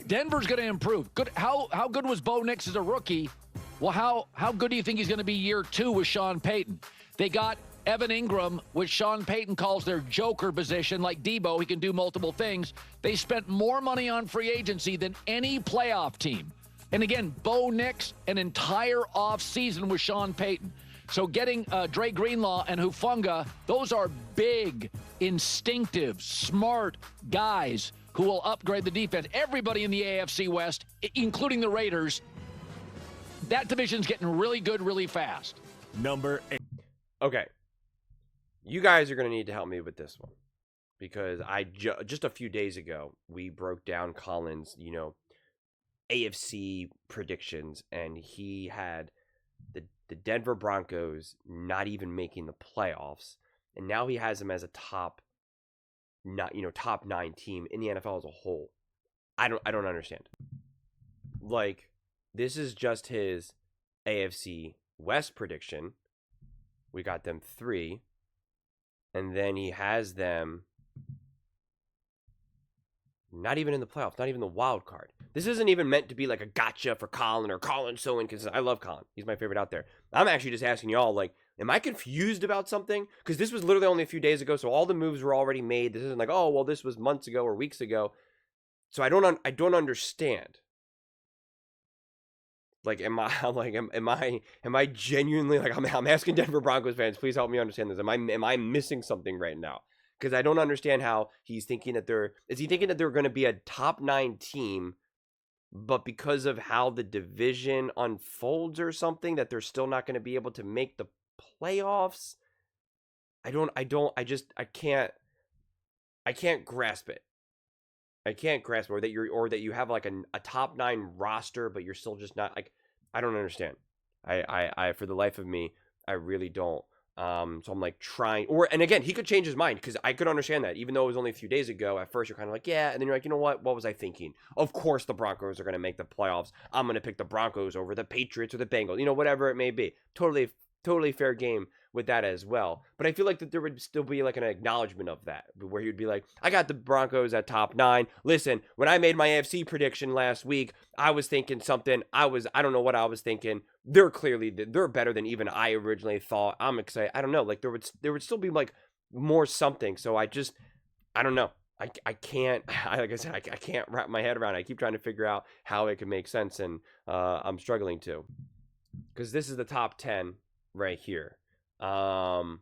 Denver's going to improve. Good. How good was Bo Nix as a rookie? Well, how good do you think he's going to be year 2 with Sean Payton? They got Evan Ingram, which Sean Payton calls their joker position, like Debo. He can do multiple things. They spent more money on free agency than any playoff team. And again, Bo Nix, an entire offseason with Sean Payton. So getting Dre Greenlaw and Hufanga, those are big, instinctive, smart guys who will upgrade the defense. Everybody in the AFC West, including the Raiders, that division's getting really good really fast. Number 8. Okay. You guys are going to need to help me with this one. Because just a few days ago, we broke down Colin's, AFC predictions, and he had the Denver Broncos not even making the playoffs, and now he has them as a top 9 team in the NFL as a whole. I don't understand. Like, this is just his AFC West prediction. We got them 3, and then he has them not even in the playoffs, not even the wild card. This isn't even meant to be like a gotcha for Colin or Colin's so inconsistent. I love Colin. He's my favorite out there. I'm actually just asking y'all, like, am I confused about something? Because this was literally only a few days ago, so all the moves were already made. This isn't like, oh, well, this was months ago or weeks ago. So I don't understand. Like, am I genuinely, like, I'm asking Denver Broncos fans, please help me understand this. Am I missing something right now? Because I don't understand how he's thinking that is he thinking that they're going to be a top 9 team, but because of how the division unfolds or something, that they're still not going to be able to make the playoffs? I can't grasp it. I can't grasp it. Or that you have like a top 9 roster, but you're still just not, like, I don't understand. I for the life of me, I really don't. So I'm like trying, and again, he could change his mind, because I could understand that, even though it was only a few days ago. At first you're kind of like, yeah, and then you're like, you know what was I thinking? Of course the Broncos are going to make the playoffs. I'm going to pick the Broncos over the Patriots or the Bengals, whatever it may be. Totally fair game with that as well. But I feel like that there would still be like an acknowledgement of that, where he would be like, I got the Broncos at top 9. Listen, when I made my AFC prediction last week, I was thinking something. I don't know what I was thinking. They're better than even I originally thought. I'm excited. I don't know. Like, there would still be like more something. So I don't know. I can't, like I said, I can't wrap my head around it. I keep trying to figure out how it can make sense, and I'm struggling to, because this is the top 10 right here. I'm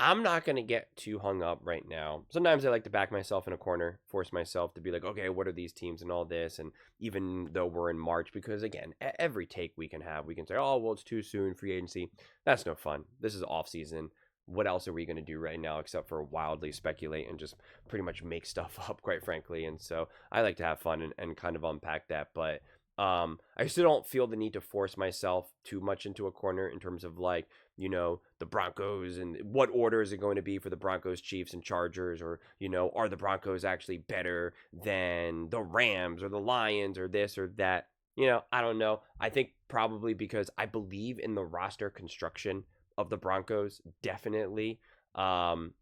not going to get too hung up right now. Sometimes I like to back myself in a corner, force myself to be like, okay, what are these teams and all this? And even though we're in March, because again, every take we can say, oh, well, it's too soon, free agency. That's no fun. This is off season. What else are we going to do right now except for wildly speculate and just pretty much make stuff up, quite frankly? And so I like to have fun and kind of unpack that. But I still don't feel the need to force myself too much into a corner in terms of, like, the Broncos and what order is it going to be for the Broncos, Chiefs, and Chargers, or, are the Broncos actually better than the Rams or the Lions or this or that? I don't know. I think probably because I believe in the roster construction of the Broncos, definitely. To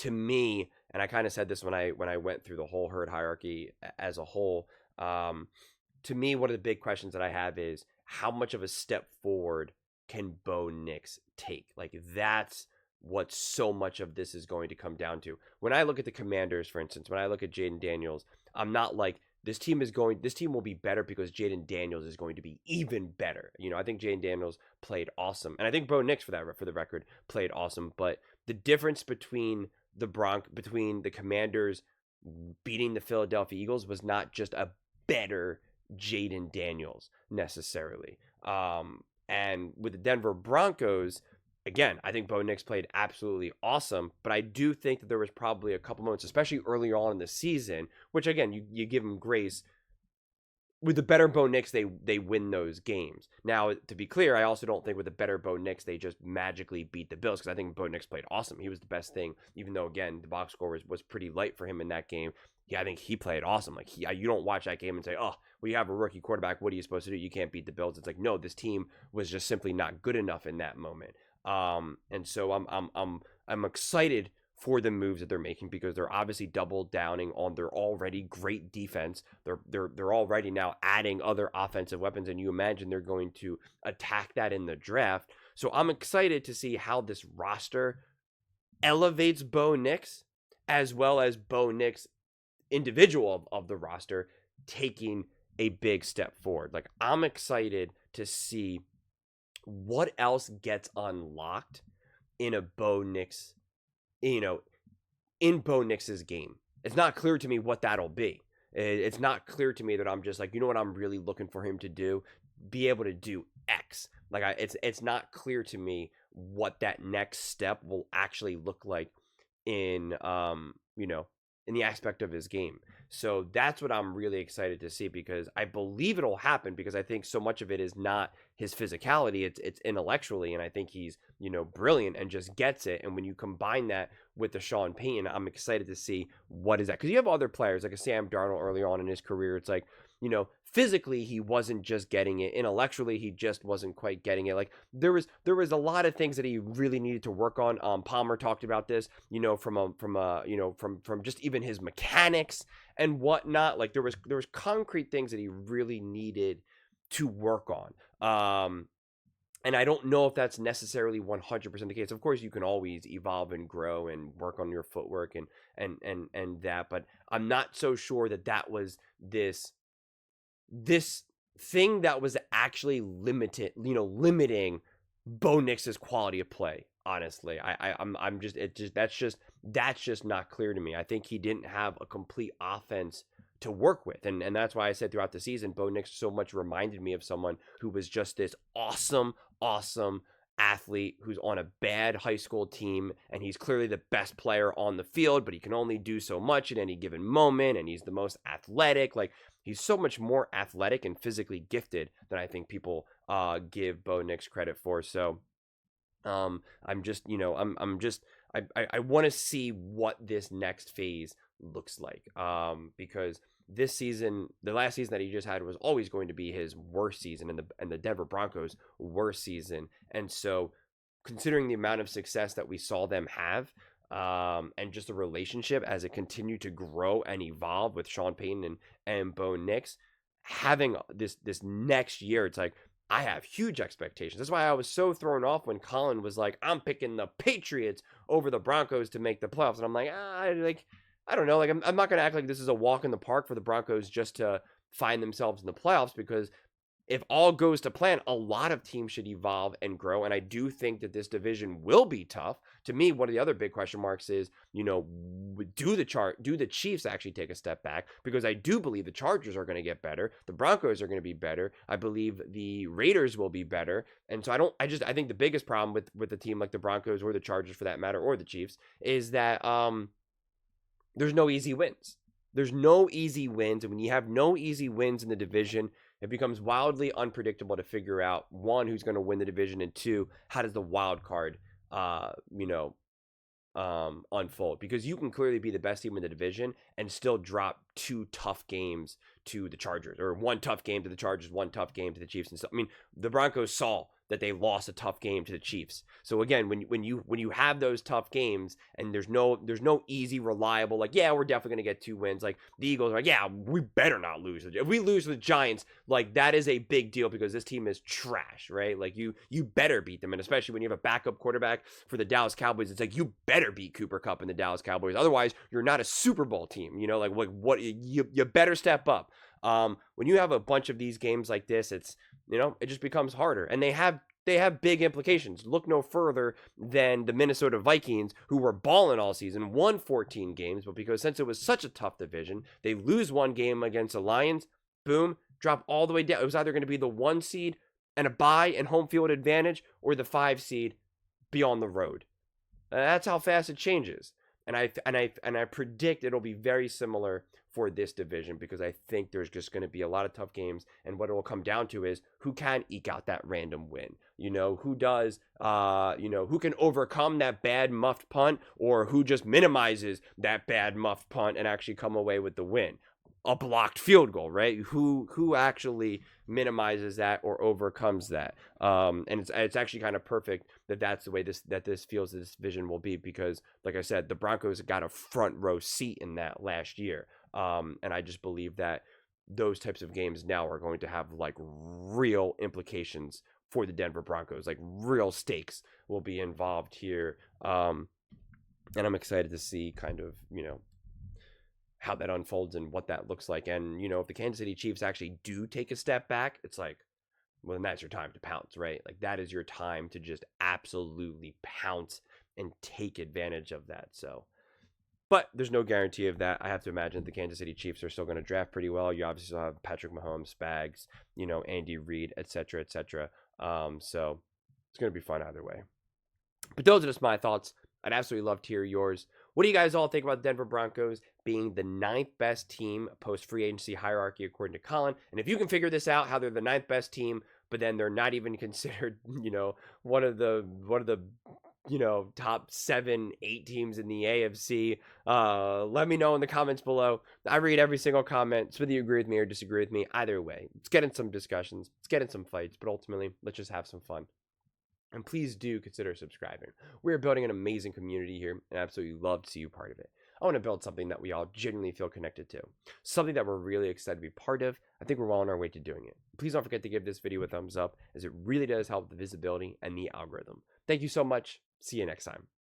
me, and I kind of said this when I went through the whole herd hierarchy as a whole, to me, one of the big questions that I have is, how much of a step forward can Bo Nix take? Like, that's what so much of this is going to come down to. When I look at the Commanders, for instance, when I look at Jaden Daniels, I'm not like, this team will be better because Jaden Daniels is going to be even better. I think Jaden Daniels played awesome. And I think Bo Nix, for the record, played awesome. But the difference between the Commanders beating the Philadelphia Eagles was not just a better Jaden Daniels necessarily. And with the Denver Broncos, again, I think Bo Nix played absolutely awesome, but I do think that there was probably a couple moments, especially early on in the season, which again, you give him grace. With the better Bo Nix, they win those games. Now, to be clear, I also don't think with the better Bo Nix, they just magically beat the Bills, because I think Bo Nix played awesome. He was the best thing, even though, again, the box score was pretty light for him in that game. Yeah, I think he played awesome. Like, you don't watch that game and say, oh, well, you have a rookie quarterback. What are you supposed to do? You can't beat the Bills. It's like, no, this team was just simply not good enough in that moment. And so I'm excited for the moves that they're making, because they're obviously double downing on their already great defense. They're already now adding other offensive weapons, and you imagine they're going to attack that in the draft. So I'm excited to see how this roster elevates Bo Nix, as well as Bo Nix, individual of the roster, taking a big step forward. Like, I'm excited to see what else gets unlocked in a Bo Nix, in Bo Nix's game. It's not clear to me what that'll be. It's not clear to me that I'm just like, you know what I'm really looking for him to do? Be able to do X. Like, it's not clear to me what that next step will actually look like in, in the aspect of his game. So that's what I'm really excited to see, because I believe it'll happen, because I think so much of it is not his physicality, it's intellectually, and I think he's, brilliant and just gets it. And when you combine that with the Sean Payton, I'm excited to see what is that, because you have other players like a Sam Darnold early on in his career. It's like, physically he wasn't just getting it, intellectually he just wasn't quite getting it. Like, there was a lot of things that he really needed to work on. Palmer talked about this, from just even his mechanics and whatnot. Like, there was concrete things that he really needed to work on. And I don't know if that's necessarily 100% the case. Of course, you can always evolve and grow and work on your footwork and that, but I'm not so sure that was this thing that was actually limiting Bo Nix's quality of play. Honestly, that's just not clear to me. I think he didn't have a complete offense to work with, and that's why I said throughout the season, Bo Nix so much reminded me of someone who was just this awesome athlete who's on a bad high school team, and he's clearly the best player on the field, but he can only do so much at any given moment, and he's the most athletic. Like, he's so much more athletic and physically gifted than I think people give Bo Nix credit for. So I want to see what this next phase looks like, because this season, the last season that he just had, was always going to be his worst season, and the Denver Broncos' worst season. And so, considering the amount of success that we saw them have, and just the relationship as it continued to grow and evolve with Sean Payton and Bo Nix, having this next year, it's like, I have huge expectations. That's why I was so thrown off when Colin was like, I'm picking the Patriots over the Broncos to make the playoffs. And I'm like, I don't know. Like, I'm not going to act like this is a walk in the park for the Broncos just to find themselves in the playoffs, because if all goes to plan, a lot of teams should evolve and grow. And I do think that this division will be tough. To me, one of the other big question marks is, do the Chiefs actually take a step back? Because I do believe the Chargers are going to get better. The Broncos are going to be better. I believe the Raiders will be better. And so I think the biggest problem with a team like the Broncos, or the Chargers for that matter, or the Chiefs, is that there's no easy wins. There's no easy wins. And when you have no easy wins in the division, it becomes wildly unpredictable to figure out, one, who's going to win the division, and two, how does the wild card, unfold? Because you can clearly be the best team in the division and still drop two tough games to the Chargers, or one tough game to the Chargers, one tough game to the Chiefs, and stuff. I mean, the Broncos saw that they lost a tough game to the Chiefs. So again, when you have those tough games, and there's no easy, reliable, like, yeah, we're definitely going to get 2 wins. Like, the Eagles are like, yeah, we better not lose. If we lose to the Giants, like, that is a big deal, because this team is trash, right? Like, you better beat them. And especially when you have a backup quarterback for the Dallas Cowboys, it's like, you better beat Cooper Kupp and the Dallas Cowboys. Otherwise, you're not a Super Bowl team. Like what you better step up. When you have a bunch of these games like this, it's, it just becomes harder, and they have big implications. Look no further than the Minnesota Vikings, who were balling all season, won 14 games, but because since it was such a tough division, they lose one game against the Lions, boom, drop all the way down. It was either going to be the 1 seed and a bye and home field advantage, or the 5 seed be on the road. That's how fast it changes. And I predict it'll be very similar for this division, because I think there's just going to be a lot of tough games, and what it will come down to is who can eke out that random win. Who does, who can overcome that bad muffed punt, or who just minimizes that bad muffed punt and actually come away with the win. a blocked field goal, right? Who actually minimizes that or overcomes that? And it's actually kind of perfect that that's the way this feels this division will be, because like I said, the Broncos got a front row seat in that last year. And I just believe that those types of games now are going to have like real implications for the Denver Broncos. Like real stakes will be involved here. And I'm excited to see kind of, how that unfolds and what that looks like. And, if the Kansas City Chiefs actually do take a step back, it's like, well, then that's your time to pounce, right? Like that is your time to just absolutely pounce and take advantage of that. So, but there's no guarantee of that. I have to imagine the Kansas City Chiefs are still going to draft pretty well. You obviously still have Patrick Mahomes, Spags, Andy Reid, et cetera, et cetera. So it's going to be fun either way. But those are just my thoughts. I'd absolutely love to hear yours. What do you guys all think about the Denver Broncos being the 9th best team post free agency hierarchy according to Colin? And if you can figure this out, how they're the 9th best team, but then they're not even considered, one of the top 7-8 teams in the AFC, let me know in the comments below. I read every single comment, so whether you agree with me or disagree with me, either way, let's get in some discussions, let's get in some fights, but ultimately, let's just have some fun. And please do consider subscribing. We're building an amazing community here, and I absolutely love to see you part of it. I want to build something that we all genuinely feel connected to, something that we're really excited to be part of. I think we're well on our way to doing it. Please don't forget to give this video a thumbs up, as it really does help the visibility and the algorithm. Thank you so much. See you next time.